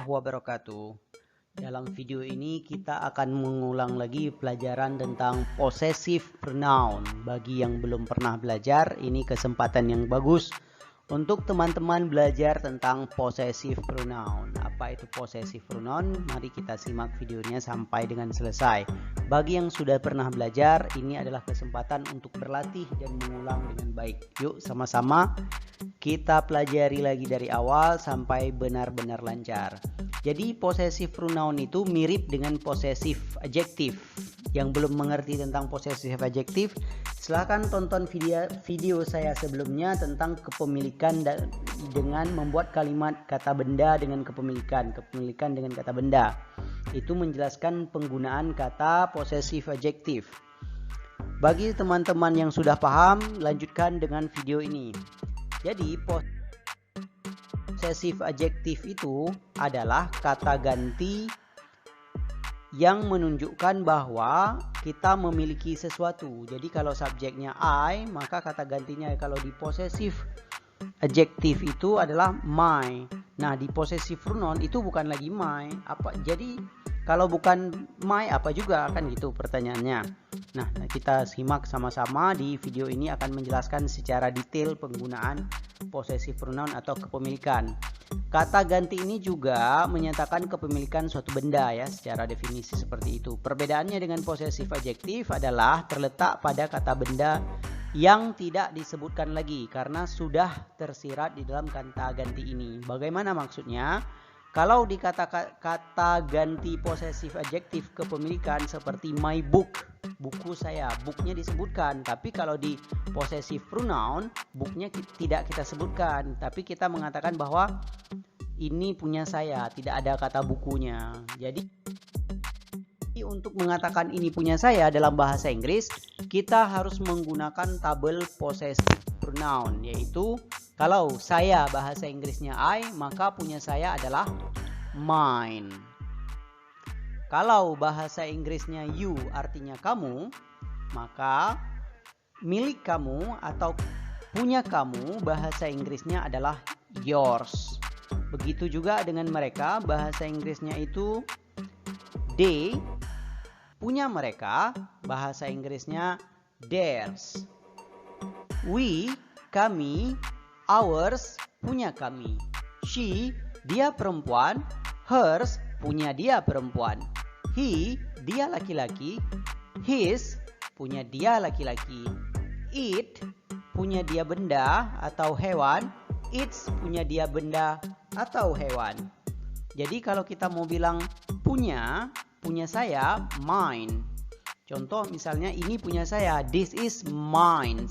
warahmatullahi wabarakatuh. Dalam video ini kita akan mengulang lagi pelajaran tentang possessive pronoun. Bagi yang belum pernah belajar, ini kesempatan yang bagus untuk teman-teman belajar tentang possessive pronoun. Apa itu possessive pronoun? Mari kita simak videonya sampai dengan selesai. Bagi yang sudah pernah belajar, ini adalah kesempatan untuk berlatih dan mengulang dengan baik. Yuk sama-sama kita pelajari lagi dari awal sampai benar-benar lancar. Jadi possessive pronoun itu mirip dengan possessive adjective. Yang belum mengerti tentang possessive adjective, silahkan tonton video saya sebelumnya tentang kepemilikan dengan membuat kalimat kata benda dengan kepemilikan dengan kata benda. Itu menjelaskan penggunaan kata possessive adjective. Bagi teman-teman yang sudah paham, lanjutkan dengan video ini. Jadi possessive adjective itu adalah kata ganti yang menunjukkan bahwa kita memiliki sesuatu. Jadi kalau subjeknya I, maka kata gantinya kalau di possessive adjective itu adalah my. Nah, di possessive pronoun itu bukan lagi my. Jadi kalau bukan my apa juga, kan gitu pertanyaannya. Nah, kita simak sama-sama. Di video ini akan menjelaskan secara detail penggunaan possessive pronoun atau kepemilikan. Kata ganti ini juga menyatakan kepemilikan suatu benda ya, secara definisi seperti itu. Perbedaannya dengan possessive adjective adalah terletak pada kata benda yang tidak disebutkan lagi karena sudah tersirat di dalam kata ganti ini. Bagaimana maksudnya? Kalau di kata ganti possessive adjective kepemilikan seperti my book, buku saya, booknya disebutkan. Tapi kalau di possessive pronoun, booknya tidak kita sebutkan, tapi kita mengatakan bahwa ini punya saya, tidak ada kata bukunya. Jadi untuk mengatakan ini punya saya dalam bahasa Inggris, kita harus menggunakan tabel possessive pronoun, yaitu kalau saya bahasa Inggrisnya I, maka punya saya adalah mine. Kalau bahasa Inggrisnya you artinya kamu, maka milik kamu atau punya kamu bahasa Inggrisnya adalah yours. Begitu juga dengan mereka, bahasa Inggrisnya itu they, punya mereka bahasa Inggrisnya theirs. We, kami, ours, punya kami. She, dia perempuan. Hers, punya dia perempuan. He, dia laki-laki. His, punya dia laki-laki. It, punya dia benda atau hewan. Its, punya dia benda atau hewan. Jadi kalau kita mau bilang punya saya, mine. Contoh misalnya ini punya saya, this is mine.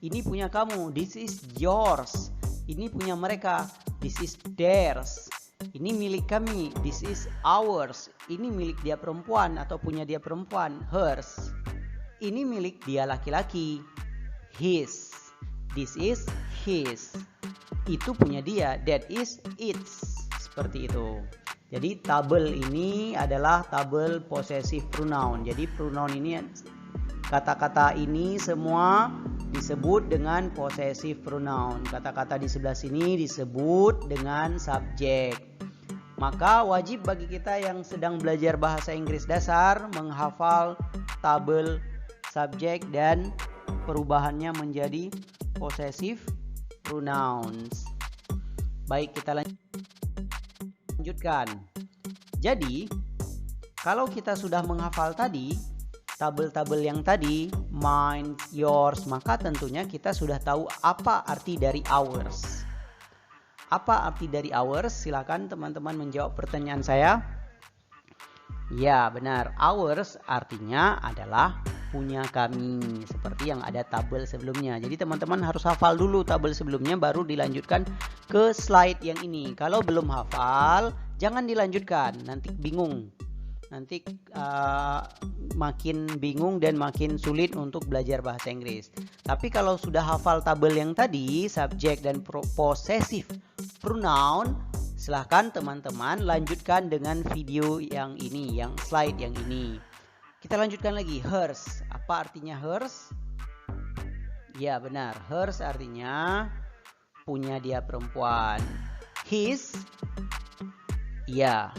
Ini punya kamu, this is yours. Ini punya mereka, this is theirs. Ini milik kami, this is ours. Ini milik dia perempuan atau punya dia perempuan, hers. Ini milik dia laki-laki, his. This is his. Itu punya dia, that is its. Seperti itu. Jadi tabel ini adalah tabel possessive pronoun. Jadi pronoun ini, kata-kata ini semua disebut dengan possessive pronoun. Kata-kata di sebelah sini disebut dengan subjek. Maka wajib bagi kita yang sedang belajar bahasa Inggris dasar menghafal tabel subjek dan perubahannya menjadi possessive pronouns. Baik, kita lanjutkan. Jadi, kalau kita sudah menghafal tadi tabel-tabel yang tadi, mine, yours, maka tentunya kita sudah tahu apa arti dari ours. Apa arti dari ours? Silakan teman-teman menjawab pertanyaan saya. Ya, benar. Ours artinya adalah punya kami, seperti yang ada tabel sebelumnya. Jadi teman-teman harus hafal dulu tabel sebelumnya baru dilanjutkan ke slide yang ini. Kalau belum hafal, jangan dilanjutkan, nanti bingung. Nanti makin bingung dan makin sulit untuk belajar bahasa Inggris. Tapi kalau sudah hafal tabel yang tadi, subjek dan possessive pronoun, silahkan teman-teman lanjutkan dengan video yang ini, yang slide yang ini. Kita lanjutkan lagi, hers. Apa artinya hers? Ya benar, hers artinya punya dia perempuan. His Ya,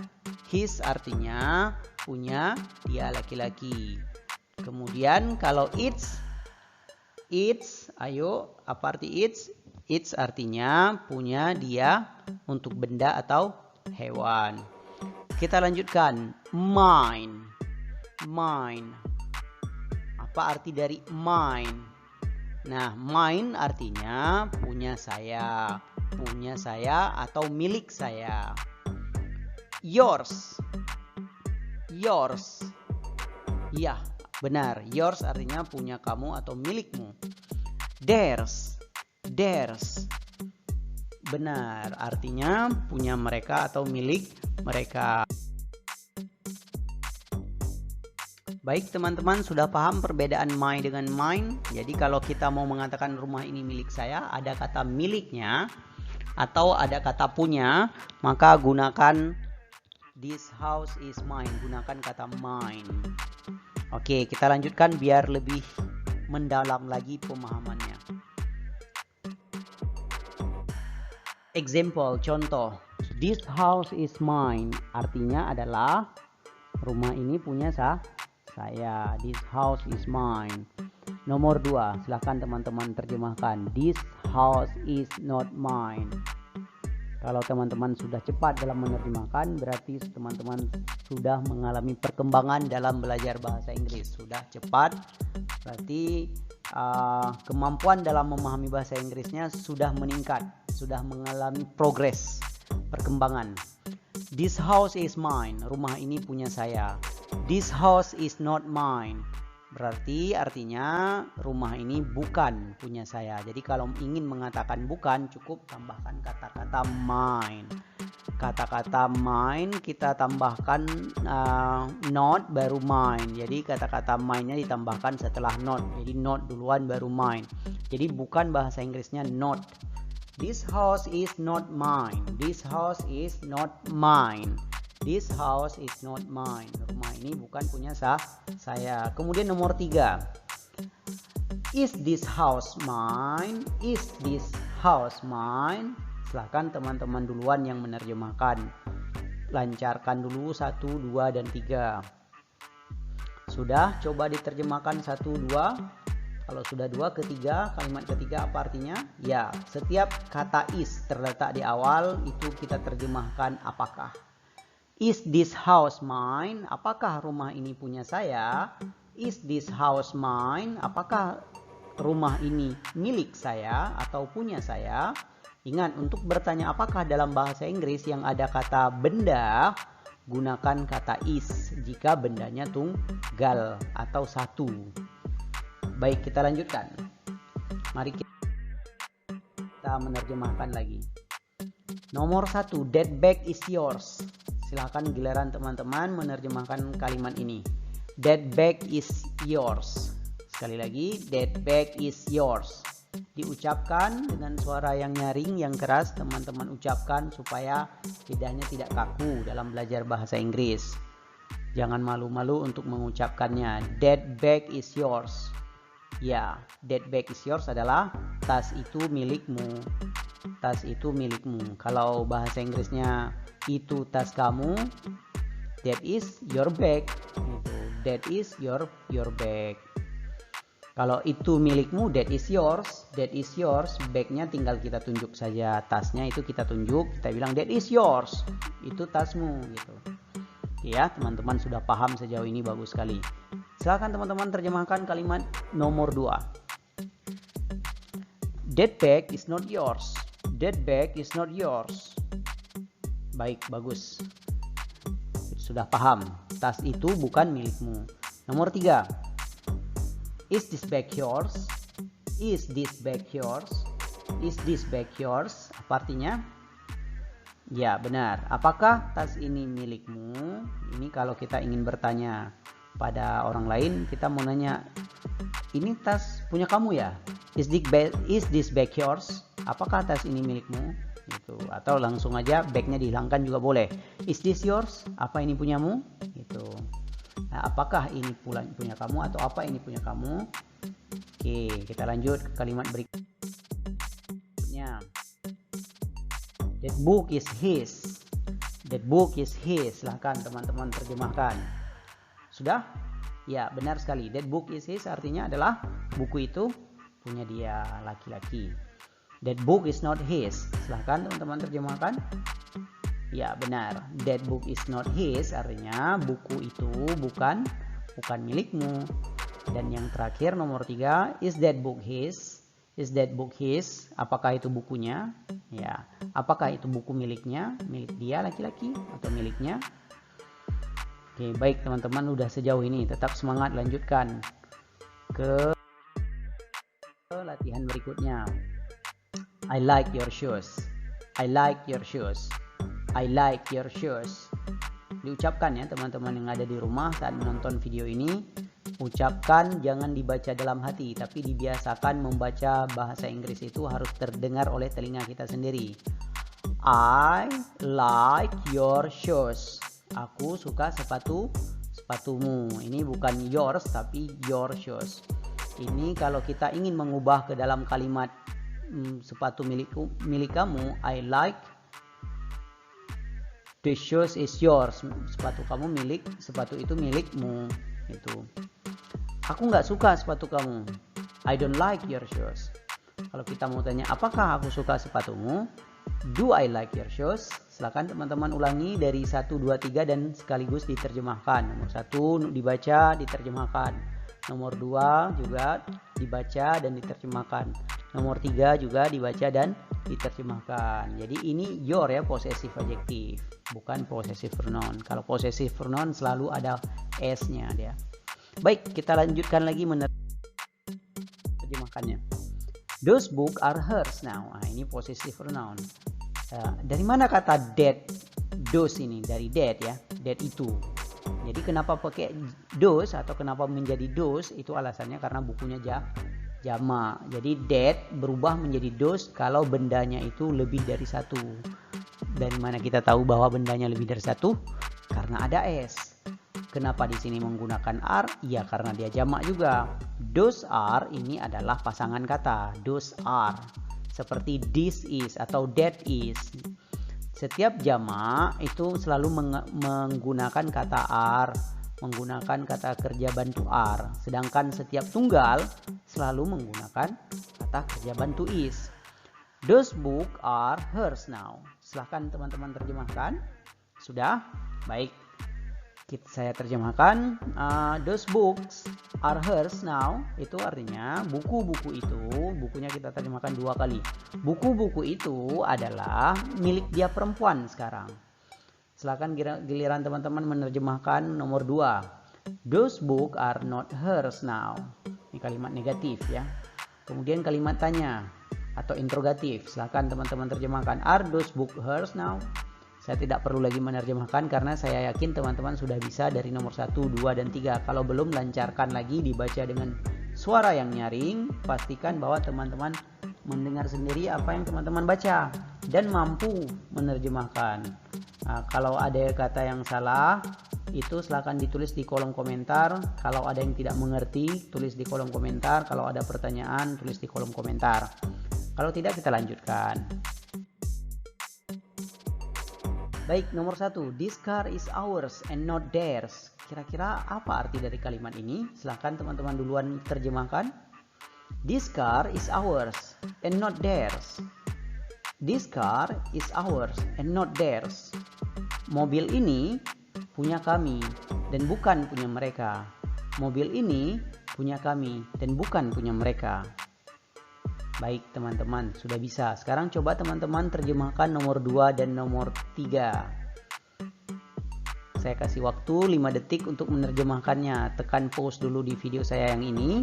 his artinya punya dia laki-laki. Kemudian kalau it's, ayo, apa arti it's? It's artinya punya dia untuk benda atau hewan. Kita lanjutkan, mine. Mine. Apa arti dari mine? Nah, mine artinya punya saya atau milik saya. Yours. Yours. Ya, benar. Yours artinya punya kamu atau milikmu. Theirs. Theirs. Benar, artinya punya mereka atau milik mereka. Baik teman-teman, sudah paham perbedaan my dengan mine? Jadi kalau kita mau mengatakan rumah ini milik saya, ada kata miliknya atau ada kata punya, maka gunakan this house is mine, gunakan kata mine. Oke, kita lanjutkan biar lebih mendalam lagi pemahamannya. Example, contoh. This house is mine, artinya adalah rumah ini punya saya. This house is mine. Nomor 2, silahkan teman-teman terjemahkan. This house is not mine. Kalau teman-teman sudah cepat dalam menerjemahkan, berarti teman-teman sudah mengalami perkembangan dalam belajar bahasa Inggris. Sudah cepat, berarti kemampuan dalam memahami bahasa Inggrisnya sudah meningkat, sudah mengalami progres, perkembangan. This house is mine, rumah ini punya saya. This house is not mine, berarti artinya rumah ini bukan punya saya. Jadi kalau ingin mengatakan bukan, cukup tambahkan kata-kata mine. Kata-kata mine kita tambahkan not baru mine. Jadi kata-kata mine-nya ditambahkan setelah not. Jadi not duluan baru mine. Jadi bukan bahasa Inggrisnya not. This house is not mine. This house is not mine. This house is not mine. Rumah ini bukan punya saya. Kemudian nomor 3. Is this house mine? Is this house mine? Silahkan teman-teman duluan yang menerjemahkan. Lancarkan dulu 1, 2, dan 3. Sudah? Coba diterjemahkan 1, 2. Kalau sudah 2, ketiga, kalimat ketiga apa artinya? Ya, setiap kata is terletak di awal itu kita terjemahkan apakah. Is this house mine? Apakah rumah ini punya saya? Is this house mine? Apakah rumah ini milik saya atau punya saya? Ingat, untuk bertanya apakah dalam bahasa Inggris yang ada kata benda, gunakan kata is jika bendanya tunggal atau satu. Baik, kita lanjutkan. Mari kita menerjemahkan lagi. Nomor 1, that bag is yours. Silakan giliran teman-teman menerjemahkan kalimat ini. That bag is yours. Sekali lagi, that bag is yours. Diucapkan dengan suara yang nyaring, yang keras. Teman-teman ucapkan supaya lidahnya tidak kaku dalam belajar bahasa Inggris. Jangan malu-malu untuk mengucapkannya. That bag is yours. Ya, that bag is yours adalah tas itu milikmu. Tas itu milikmu. Kalau bahasa Inggrisnya itu tas kamu, that is your bag. Gitu. That is your bag. Kalau itu milikmu, that is yours. That is yours. Bagnya tinggal kita tunjuk saja. Tasnya itu kita tunjuk. Kita bilang that is yours. Itu tasmu gitu. Ya, teman-teman sudah paham sejauh ini, bagus sekali. Silakan teman-teman terjemahkan kalimat nomor 2. That bag is not yours. That bag is not yours. Baik, bagus. Sudah paham. Tas itu bukan milikmu. Nomor 3. Is this bag yours? Is this bag yours? Is this bag yours? Apa artinya? Ya, benar. Apakah tas ini milikmu? Ini kalau kita ingin bertanya pada orang lain, kita mau nanya, ini tas punya kamu ya? Is this bag yours? Apakah tas ini milikmu? Gitu. Atau langsung aja bagnya dihilangkan juga boleh. Is this yours? Apa ini punyamu? Gitu. Nah, apakah ini punya kamu atau apa ini punya kamu? Oke, kita lanjut ke kalimat berikutnya. That book is his. That book is his. Silahkan teman-teman terjemahkan. Sudah? Ya, benar sekali. That book is his artinya adalah buku itu punya dia, laki-laki. That book is not his. Silahkan teman-teman terjemahkan. Ya, benar. That book is not his artinya buku itu bukan milikmu. Dan yang terakhir nomor 3, is that book his? Is that book his? Apakah itu bukunya? Ya. Apakah itu buku miliknya? Milik dia laki-laki atau miliknya? Oke, baik teman-teman, udah sejauh ini. Tetap semangat, lanjutkan ke latihan berikutnya. I like your shoes. I like your shoes. I like your shoes. Diucapkan ya teman-teman yang ada di rumah saat menonton video ini. Ucapkan, jangan dibaca dalam hati, tapi dibiasakan membaca bahasa Inggris itu harus terdengar oleh telinga kita sendiri. I like your shoes. Aku suka sepatumu. Ini bukan yours tapi your shoes. Ini kalau kita ingin mengubah ke dalam kalimat sepatu milik kamu, I like the shoes is yours. Sepatu kamu milik, sepatu itu milikmu. Itu. Aku nggak suka sepatu kamu. I don't like your shoes. Kalau kita mau tanya, apakah aku suka sepatumu? Do I like your shoes? Silakan teman-teman ulangi dari 1, 2, 3 dan sekaligus diterjemahkan. Nomor 1 dibaca, diterjemahkan. Nomor 2 juga dibaca dan diterjemahkan. Nomor 3 juga dibaca dan diterjemahkan. Jadi ini your ya, possessive adjective, bukan possessive pronoun. Kalau possessive pronoun selalu ada s-nya dia. Baik, kita lanjutkan lagi menerjemahkannya. Those books are hers now. Nah, ini possessive pronoun. Dari mana kata that? Those ini dari that ya, that itu. Jadi kenapa pakai those atau kenapa menjadi those? Itu alasannya karena bukunya jamak. Jadi that berubah menjadi those kalau bendanya itu lebih dari satu. Dari mana kita tahu bahwa bendanya lebih dari satu? Karena ada s. Kenapa di sini menggunakan are? Ya karena dia jamak juga. Those are ini adalah pasangan kata. Those are. Seperti this is atau that is. Setiap jamak itu selalu menggunakan kata are, menggunakan kata kerja bantu are. Sedangkan setiap tunggal selalu menggunakan kata kerja bantu is. Those books are hers now. Silahkan teman-teman terjemahkan. Sudah? Baik. Saya terjemahkan. Those books are hers now. Itu artinya buku-buku itu, bukunya kita terjemahkan 2 kali. Buku-buku itu adalah milik dia perempuan sekarang. Silakan giliran teman-teman menerjemahkan nomor 2. Those books are not hers now. Ini kalimat negatif ya. Kemudian kalimat tanya atau interrogatif. Silakan teman-teman terjemahkan. Are those books hers now? Saya tidak perlu lagi menerjemahkan karena saya yakin teman-teman sudah bisa dari nomor 1, 2, dan 3. Kalau belum, lancarkan lagi, dibaca dengan suara yang nyaring. Pastikan bahwa teman-teman mendengar sendiri apa yang teman-teman baca dan mampu menerjemahkan. Kalau ada kata yang salah, itu silakan ditulis di kolom komentar. Kalau ada yang tidak mengerti, tulis di kolom komentar. Kalau ada pertanyaan, tulis di kolom komentar. Kalau tidak, kita lanjutkan. Baik, nomor 1. This car is ours and not theirs. Kira-kira apa arti dari kalimat ini? Silahkan teman-teman duluan terjemahkan. This car is ours and not theirs. This car is ours and not theirs. Mobil ini punya kami dan bukan punya mereka. Mobil ini punya kami dan bukan punya mereka. Baik teman-teman, sudah bisa. Sekarang coba teman-teman terjemahkan nomor 2 dan nomor 3. Saya kasih waktu 5 detik untuk menerjemahkannya. Tekan pause dulu di video saya yang ini.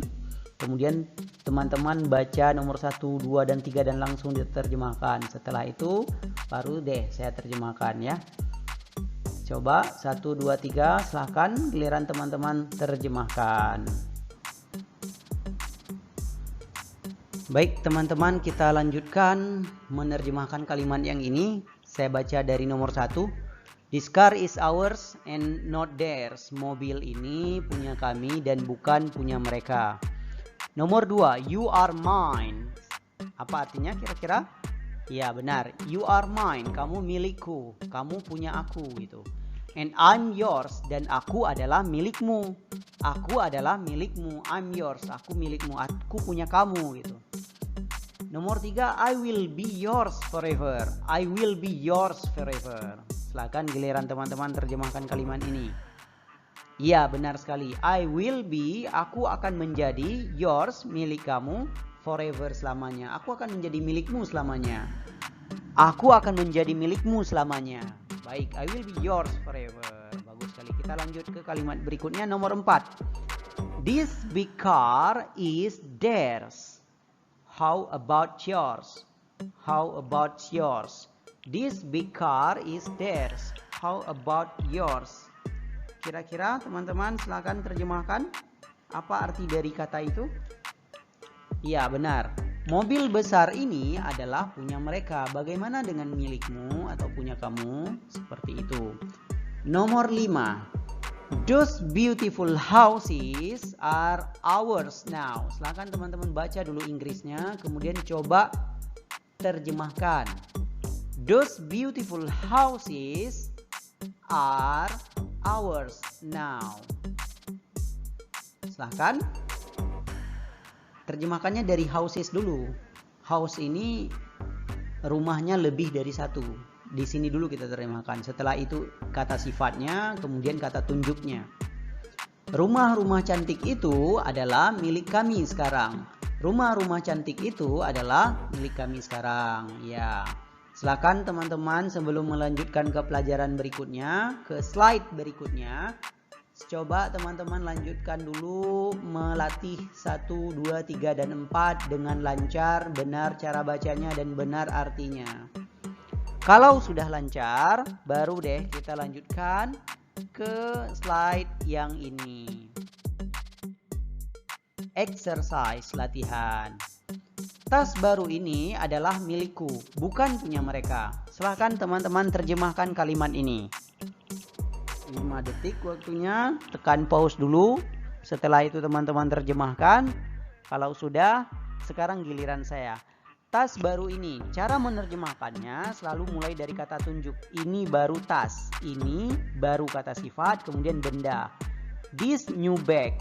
Kemudian teman-teman baca nomor 1, 2, dan 3 dan langsung diterjemahkan. Setelah itu baru deh saya terjemahkan ya. Coba 1, 2, 3, silahkan giliran teman-teman terjemahkan. Baik teman-teman, kita lanjutkan menerjemahkan kalimat yang ini. Saya baca dari nomor 1. This car is ours and not theirs. Mobil ini punya kami dan bukan punya mereka. Nomor 2. You are mine. Apa artinya kira-kira? Ya benar, you are mine, kamu milikku, kamu punya aku gitu. And I'm yours, dan aku adalah milikmu. Aku adalah milikmu, I'm yours, aku milikmu, aku punya kamu gitu. Nomor 3, I will be yours forever. I will be yours forever. Silakan giliran teman-teman terjemahkan kalimat ini. Iya, benar sekali. I will be, aku akan menjadi yours, milik kamu, forever, selamanya. Aku akan menjadi milikmu selamanya. Aku akan menjadi milikmu selamanya. Baik, I will be yours forever. Bagus sekali. Kita lanjut ke kalimat berikutnya, nomor 4. This big car is theirs. How about yours? How about yours? This big car is theirs. How about yours? Kira-kira teman-teman silakan terjemahkan. Apa arti dari kata itu? Iya, benar. Mobil besar ini adalah punya mereka. Bagaimana dengan milikmu atau punya kamu? Seperti itu. Nomor 5. Those beautiful houses are ours now. Silakan teman-teman baca dulu Inggrisnya, kemudian coba terjemahkan. Those beautiful houses are ours now. Silakan terjemahkannya dari houses dulu. House ini rumahnya lebih dari satu. Di sini dulu kita terjemahkan. Setelah itu kata sifatnya, kemudian kata tunjuknya. Rumah-rumah cantik itu adalah milik kami sekarang. Rumah-rumah cantik itu adalah milik kami sekarang. Ya. Silakan teman-teman sebelum melanjutkan ke pelajaran berikutnya, ke slide berikutnya, coba teman-teman lanjutkan dulu melatih 1, 2, 3, dan 4 dengan lancar, benar cara bacanya dan benar artinya. Kalau sudah lancar, baru deh kita lanjutkan ke slide yang ini. Exercise latihan. Tas baru ini adalah milikku, bukan punya mereka. Silahkan teman-teman terjemahkan kalimat ini. 5 detik waktunya, tekan pause dulu. Setelah itu teman-teman terjemahkan. Kalau sudah, sekarang giliran saya. Tas baru ini, cara menerjemahkannya selalu mulai dari kata tunjuk. Ini baru tas, ini baru kata sifat, kemudian benda. This new bag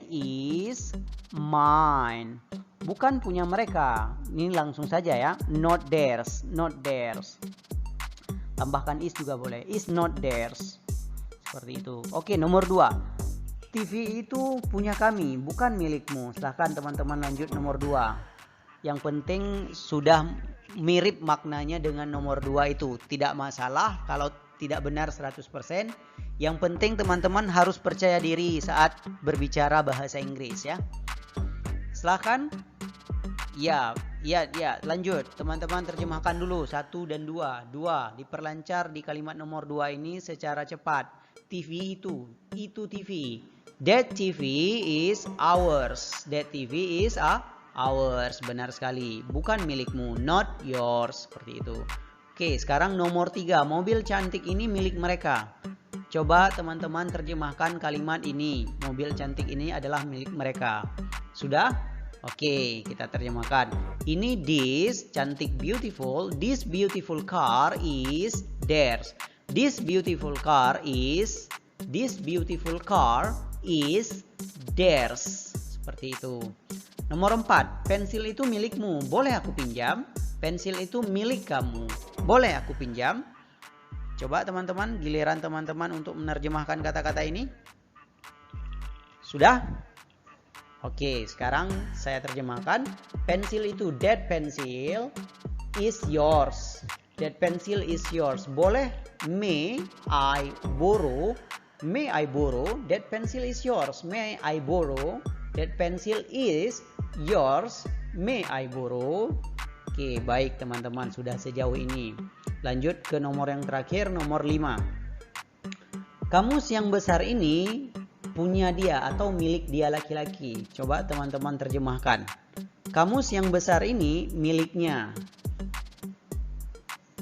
is mine. Bukan punya mereka. Ini langsung saja ya, not theirs, not theirs. Tambahkan is juga boleh. Is not theirs. Seperti itu. Oke, nomor 2. TV itu punya kami, bukan milikmu. Silahkan teman-teman lanjut nomor 2. Yang penting sudah mirip maknanya dengan nomor 2 itu. Tidak masalah kalau tidak benar 100%. Yang penting teman-teman harus percaya diri saat berbicara bahasa Inggris ya. Silahkan. Ya, lanjut. Teman-teman terjemahkan dulu 1 dan 2. 2, diperlancar di kalimat nomor 2 ini secara cepat. TV itu TV. That TV is ours. That TV is ours. Benar sekali. Bukan milikmu, not yours. Seperti itu. Oke, sekarang nomor 3. Mobil cantik ini milik mereka. Coba teman-teman terjemahkan kalimat ini. Mobil cantik ini adalah milik mereka. Sudah? Oke, kita terjemahkan. Ini this cantik beautiful. This beautiful car is theirs. This beautiful car is theirs. Seperti itu. Nomor 4. Pensil itu milikmu. Boleh aku pinjam? Pensil itu milik kamu. Boleh aku pinjam? Coba teman-teman, giliran teman-teman untuk menerjemahkan kata-kata ini. Sudah? Oke, sekarang saya terjemahkan. Pensil itu, that pencil is yours. That pencil is yours. Boleh, may I borrow? May I borrow? That pencil is yours. May I borrow? That pencil is yours. May I borrow? Oke, baik teman-teman, sudah sejauh ini. Lanjut ke nomor yang terakhir, nomor 5. Kamus yang besar ini punya dia atau milik dia laki-laki. Coba teman-teman terjemahkan. Kamus yang besar ini miliknya.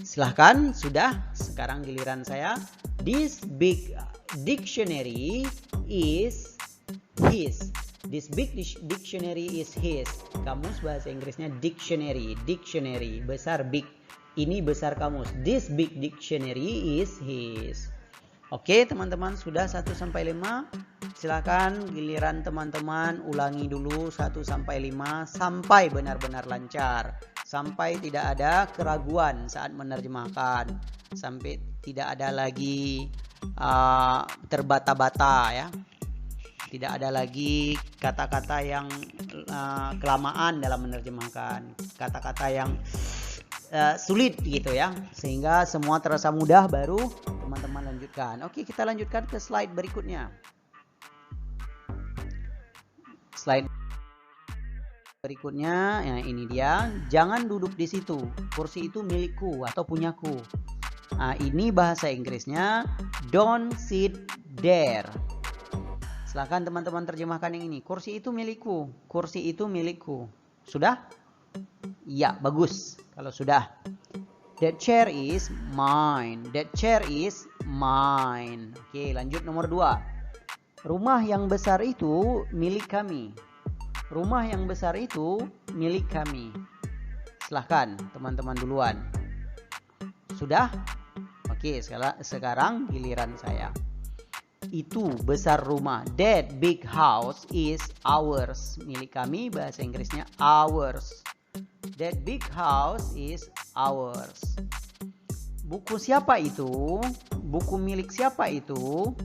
Silahkan, sudah. Sekarang giliran saya. This big dictionary is his. This big dictionary is his. kamus bahasa Inggrisnya dictionary. Dictionary, besar big. Ini besar kamus. This big dictionary is his. Oke, teman-teman, sudah 1 sampai 5. Silakan giliran teman-teman ulangi dulu 1 sampai 5 sampai benar-benar lancar. Sampai tidak ada keraguan saat menerjemahkan. Sampai tidak ada lagi terbata-bata ya. Tidak ada lagi kata-kata yang kelamaan dalam menerjemahkan. Kata-kata yang sulit gitu ya, sehingga semua terasa mudah, baru teman-teman lanjutkan. Oke, kita lanjutkan ke slide berikutnya. Slide berikutnya, ya ini dia. Jangan duduk di situ, kursi itu milikku atau punyaku. Nah, ini bahasa Inggrisnya don't sit there. Silakan teman-teman terjemahkan yang ini. Kursi itu milikku, kursi itu milikku. Sudah? Ya, bagus. Kalau sudah. That chair is mine. That chair is mine. Oke, lanjut nomor 2. Rumah yang besar itu milik kami. Rumah yang besar itu milik kami. Silahkan teman-teman duluan. Sudah? Oke, sekarang giliran saya. Itu besar rumah. That big house is ours. Milik kami, bahasa Inggrisnya ours. That big house is ours. Buku siapa itu? Buku milik siapa itu?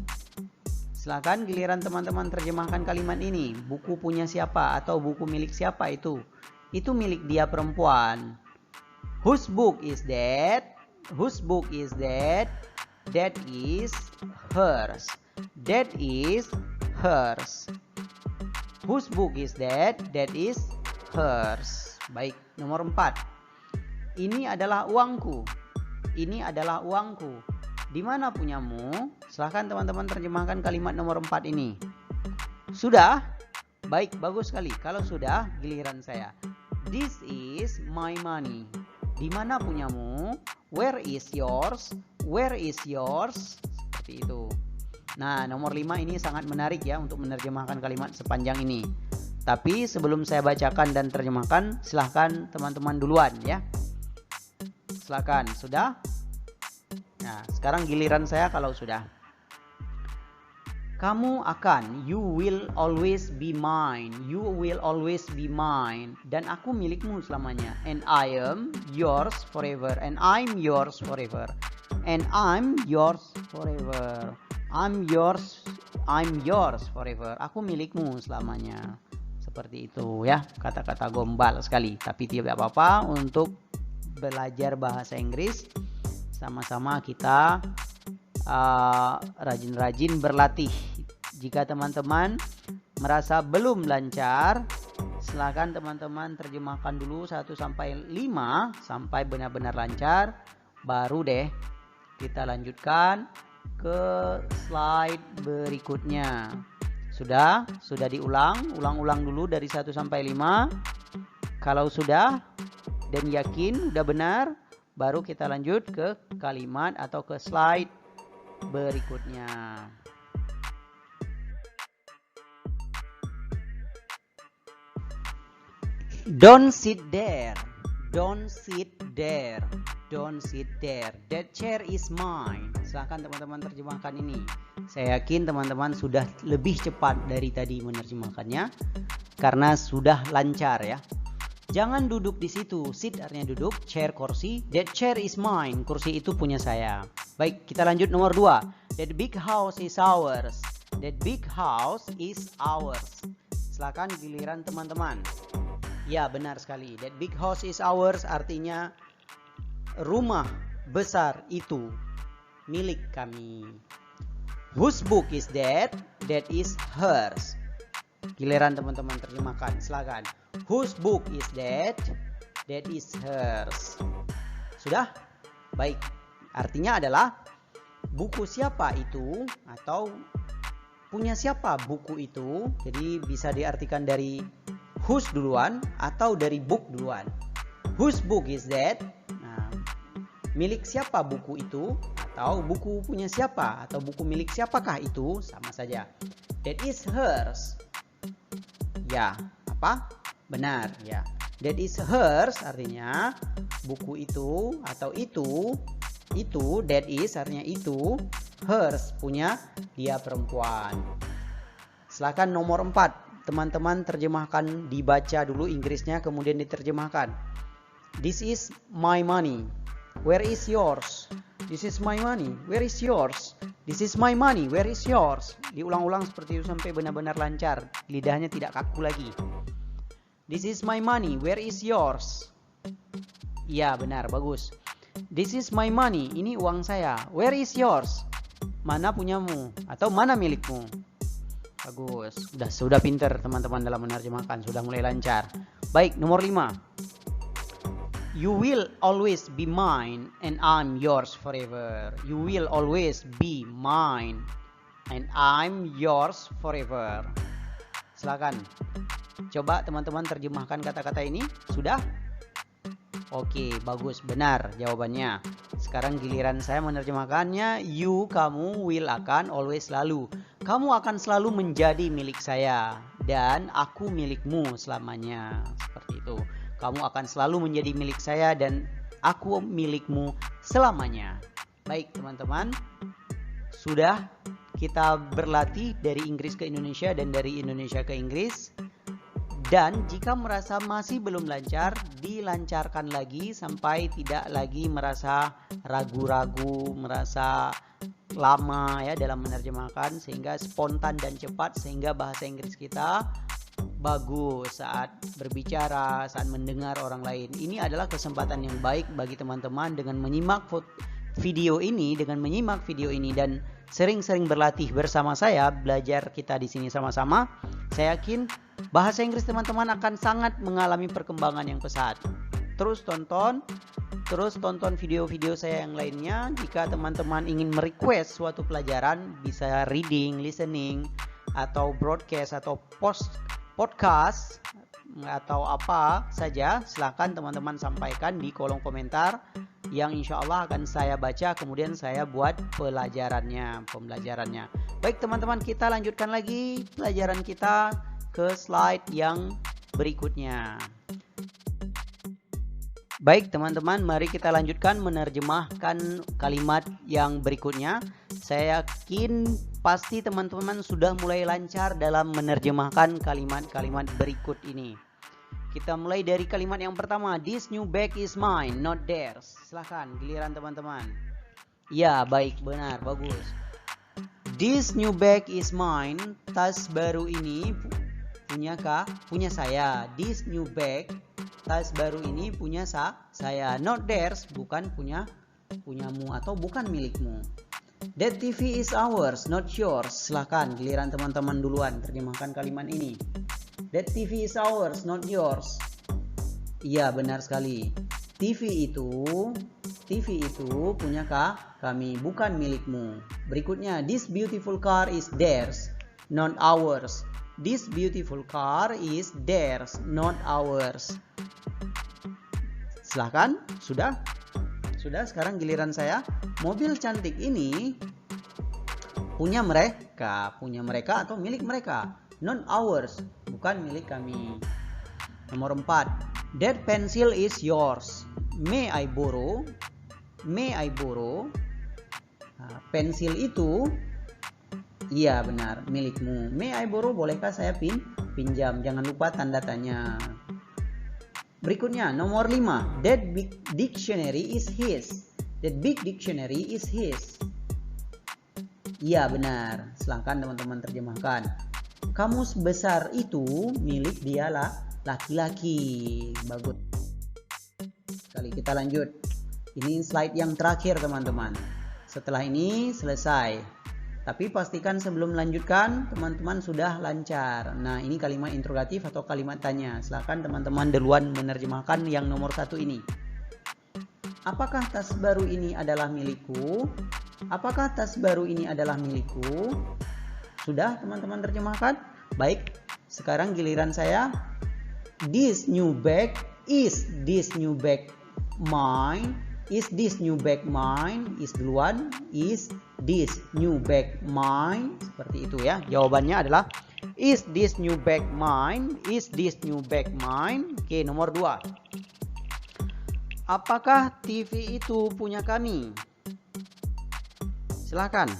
Silakan giliran teman-teman terjemahkan kalimat ini. Buku punya siapa atau buku milik siapa itu? Itu milik dia perempuan. Whose book is that? Whose book is that? That is hers. That is hers. Whose book is that? That is hers. Baik, nomor 4. Ini adalah uangku. Ini adalah uangku. Di mana punyamu? Silahkan teman-teman terjemahkan kalimat nomor 4 ini. Sudah? Baik, bagus sekali. Kalau sudah, giliran saya. This is my money. Di mana punyamu? Where is yours? Where is yours? Seperti itu. Nah, nomor 5 ini sangat menarik ya untuk menerjemahkan kalimat sepanjang ini. Tapi sebelum saya bacakan dan terjemahkan, silahkan teman-teman duluan ya. Silahkan, sudah? Nah, sekarang giliran saya kalau sudah. Kamu akan, you will always be mine. You will always be mine. Dan aku milikmu selamanya. And I am yours forever. And I'm yours forever. And I'm yours forever. I'm yours forever. Aku milikmu selamanya. Seperti itu ya, kata-kata gombal sekali, tapi tidak apa-apa. Untuk belajar bahasa Inggris sama-sama kita rajin-rajin berlatih. Jika teman-teman merasa belum lancar, silakan teman-teman terjemahkan dulu 1 sampai 5 sampai benar-benar lancar, baru deh kita lanjutkan ke slide berikutnya. Sudah diulang dulu dari 1 sampai 5. Kalau sudah dan yakin udah benar, baru kita lanjut ke kalimat atau ke slide berikutnya. Don't sit there. Don't sit there. Don't sit there. That chair is mine. Silahkan teman-teman terjemahkan ini. Saya yakin teman-teman sudah lebih cepat dari tadi menerjemahkannya karena sudah lancar ya. Jangan duduk di situ. Sit artinya duduk, chair kursi. That chair is mine. Kursi itu punya saya. Baik, kita lanjut nomor 2. That big house is ours. That big house is ours. Silakan giliran teman-teman. Ya, benar sekali. That big house is ours artinya rumah besar itu milik kami. Whose book is that? That is hers. Giliran teman-teman terjemahkan, silakan. Whose book is that? That is hers. Sudah? Baik. Artinya adalah buku siapa itu atau punya siapa buku itu. Jadi bisa diartikan dari whose duluan atau dari book duluan. Whose book is that? Nah, milik siapa buku itu, atau buku punya siapa, atau buku milik siapakah itu, sama saja. That is hers. Ya, apa? Benar, ya. That is hers artinya buku itu atau itu, that is artinya itu, hers punya dia perempuan. Silakan nomor 4, teman-teman terjemahkan, dibaca dulu Inggrisnya kemudian diterjemahkan. This is my money. Where is yours? This is my money. Where is yours? This is my money. Where is yours? Diulang-ulang seperti itu sampai benar-benar lancar, lidahnya tidak kaku lagi. This is my money. Where is yours? Ya, benar, bagus. This is my money. Ini uang saya. Where is yours? Mana punyamu atau mana milikmu? Bagus. Sudah pinter teman-teman dalam menerjemahkan, sudah mulai lancar. Baik, nomor 5. You will always be mine and I'm yours forever. You will always be mine and I'm yours forever. Silakan. Coba teman-teman terjemahkan kata-kata ini. Sudah? Oke, bagus, benar jawabannya. Sekarang giliran saya menerjemahkannya. You, kamu, will, akan, always, selalu. Kamu akan selalu menjadi milik saya dan aku milikmu selamanya. Seperti itu. Kamu akan selalu menjadi milik saya dan aku milikmu selamanya. Baik teman-teman, sudah kita berlatih dari Inggris ke Indonesia dan dari Indonesia ke Inggris. Dan jika merasa masih belum lancar, dilancarkan lagi sampai tidak lagi merasa ragu-ragu, merasa lama ya dalam menerjemahkan, sehingga spontan dan cepat, sehingga bahasa Inggris kita bagus saat berbicara, saat mendengar orang lain. Ini adalah kesempatan yang baik bagi teman-teman dengan menyimak video ini, dan sering-sering berlatih bersama saya, belajar kita di sini sama-sama. Saya yakin bahasa Inggris teman-teman akan sangat mengalami perkembangan yang pesat. Terus tonton video-video saya yang lainnya. Jika teman-teman ingin merequest suatu pelajaran, bisa reading, listening, atau broadcast, atau podcast, atau apa saja, silakan teman-teman sampaikan di kolom komentar yang insya Allah akan saya baca, kemudian saya buat pembelajarannya. Baik teman-teman, kita lanjutkan lagi pelajaran kita ke slide yang berikutnya. Baik teman-teman, mari kita lanjutkan menerjemahkan kalimat yang berikutnya. Saya yakin pasti teman-teman sudah mulai lancar dalam menerjemahkan kalimat-kalimat berikut ini. Kita mulai dari kalimat yang pertama. This new bag is mine, not theirs. Silahkan, giliran teman-teman. Ya, baik, benar, bagus. This new bag is mine. Tas baru ini punya saya. This new bag, tas baru ini punya saya. Not theirs, bukan punyamu atau bukan milikmu. That TV is ours, not yours. Silahkan, giliran teman-teman duluan terjemahkan kalimat ini. That TV is ours, not yours. Iya, benar sekali. TV itu punya kami, bukan milikmu. Berikutnya, this beautiful car is theirs, not ours. This beautiful car is theirs, not ours. Silahkan, sudah. Sekarang giliran saya. Mobil cantik ini punya mereka atau milik mereka. Not ours, bukan milik kami. Nomor 4. That pencil is yours. May I borrow? Pensil itu, iya benar, milikmu. May I borrow, bolehkah saya pinjam? Jangan lupa tanda tanya. Berikutnya, nomor 5. That big dictionary is his. That big dictionary is his. Iya benar. Silakan teman-teman terjemahkan. Kamus besar itu milik dia laki-laki. Bagus sekali. Kita lanjut. Ini slide yang terakhir teman-teman. Setelah ini selesai. Tapi pastikan sebelum melanjutkan teman-teman sudah lancar. Nah, ini kalimat interrogatif atau kalimat tanya. Silakan teman-teman duluan menerjemahkan yang nomor 1 ini. Apakah tas baru ini adalah milikku? Apakah tas baru ini adalah milikku? Sudah teman-teman terjemahkan? Baik, sekarang giliran saya. Is this new bag mine? Is this new bag mine? Is duluan. Is this new bag mine? Seperti itu ya. Jawabannya adalah is this new bag mine? Is this new bag mine? Oke, nomor 2. Apakah TV itu punya kami? Silakan.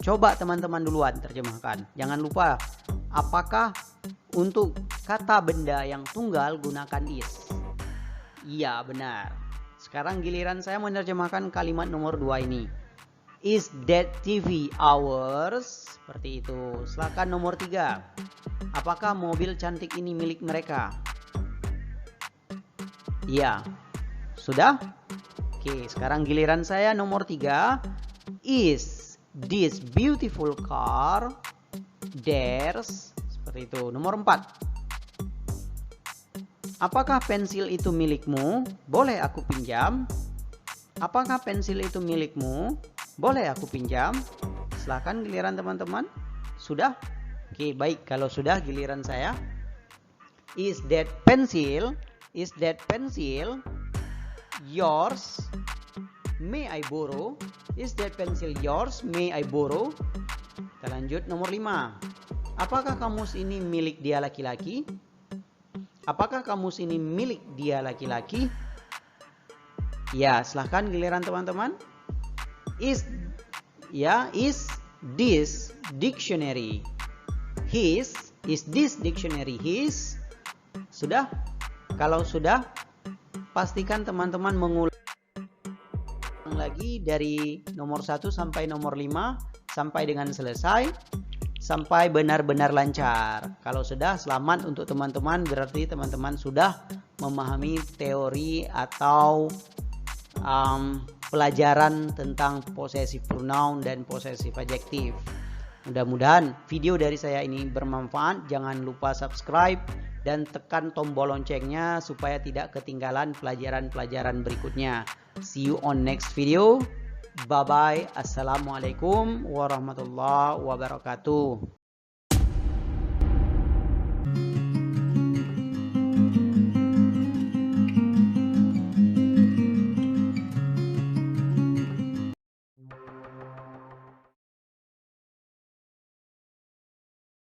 Coba teman-teman duluan terjemahkan. Jangan lupa, apakah untuk kata benda yang tunggal gunakan is. Iya, benar. Sekarang giliran saya menerjemahkan kalimat nomor 2 ini. Is that TV ours? Seperti itu. Silakan nomor 3. Apakah mobil cantik ini milik mereka? Iya. Sudah? Oke, sekarang giliran saya nomor 3. Is this beautiful car theirs? Seperti itu. Nomor 4. Apakah pensil itu milikmu? Boleh aku pinjam? Apakah pensil itu milikmu? Boleh aku pinjam? Silakan giliran teman-teman. Sudah? Oke, baik. Kalau sudah giliran saya. Is that pencil yours? May I borrow? Is that pencil yours? May I borrow? Kita lanjut nomor 5. Apakah kamus ini milik dia laki-laki? Apakah kamus ini milik dia laki-laki? Ya, silahkan giliran teman-teman. Is this dictionary his? Is this dictionary his? Sudah? Kalau sudah, pastikan teman-teman mengulang lagi dari nomor 1 sampai nomor 5 sampai dengan selesai. Sampai benar-benar lancar. Kalau sudah, selamat untuk teman-teman. Berarti teman-teman sudah memahami teori atau pelajaran tentang possessive pronoun dan possessive adjective. Mudah-mudahan video dari saya ini bermanfaat. Jangan lupa subscribe dan tekan tombol loncengnya supaya tidak ketinggalan pelajaran-pelajaran berikutnya. See you on next video. Bye-bye. Assalamualaikum warahmatullahi wabarakatuh.